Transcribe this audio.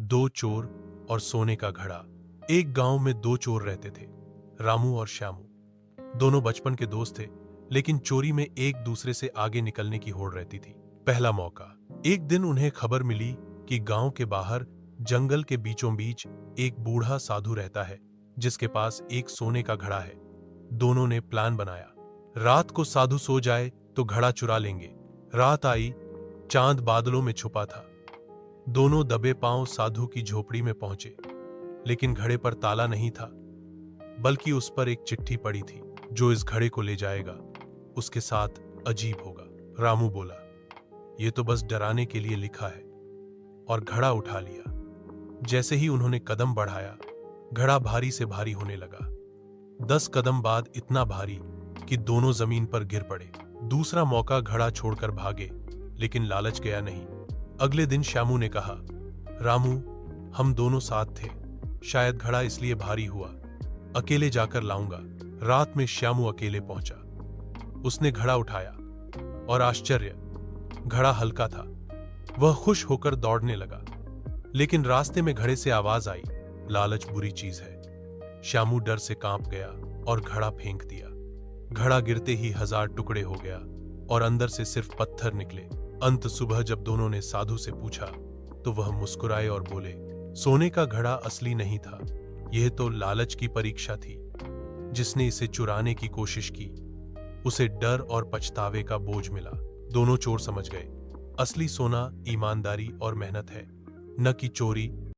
दो चोर और सोने का घड़ा। एक गांव में दो चोर रहते थे, रामू और श्यामू। दोनों बचपन के दोस्त थे, लेकिन चोरी में एक दूसरे से आगे निकलने की होड़ रहती थी। पहला मौका। एक दिन उन्हें खबर मिली कि गांव के बाहर जंगल के बीचों बीच एक बूढ़ा साधु रहता है, जिसके पास एक सोने का घड़ा है। दोनों ने प्लान बनाया, रात को साधु सो जाए तो घड़ा चुरा लेंगे। रात आई, चांद बादलों में छुपा था। दोनों दबे पांव साधु की झोपड़ी में पहुंचे, लेकिन घड़े पर ताला नहीं था, बल्कि उस पर एक चिट्ठी पड़ी थी। जो इस घड़े को ले जाएगा उसके साथ अजीब होगा। रामू बोला, यह तो बस डराने के लिए लिखा है, और घड़ा उठा लिया। जैसे ही उन्होंने कदम बढ़ाया, घड़ा भारी से भारी होने लगा। 10 कदम बाद इतना भारी कि दोनों जमीन पर गिर पड़े। दूसरा मौका। घड़ा छोड़कर भागे, लेकिन लालच गया नहीं। अगले दिन श्यामू ने कहा, रामू, हम दोनों साथ थे, शायद घड़ा इसलिए भारी हुआ। अकेले जाकर लाऊंगा। रात में श्यामू अकेले पहुंचा। उसने घड़ा उठाया, और आश्चर्य, घड़ा हल्का था। वह खुश होकर दौड़ने लगा, लेकिन रास्ते में घड़े से आवाज आई, लालच बुरी चीज है। श्यामू डर से कांप गया और घड़ा फेंक दिया। घड़ा गिरते ही 1000 टुकड़े हो गया, और अंदर से सिर्फ पत्थर निकले। अंत सुबह जब दोनों ने साधु से पूछा, तो वह मुस्कुराए और बोले, सोने का घड़ा असली नहीं था, यह तो लालच की परीक्षा थी। जिसने इसे चुराने की कोशिश की, उसे डर और पछतावे का बोझ मिला। दोनों चोर समझ गए, असली सोना ईमानदारी और मेहनत है, न कि चोरी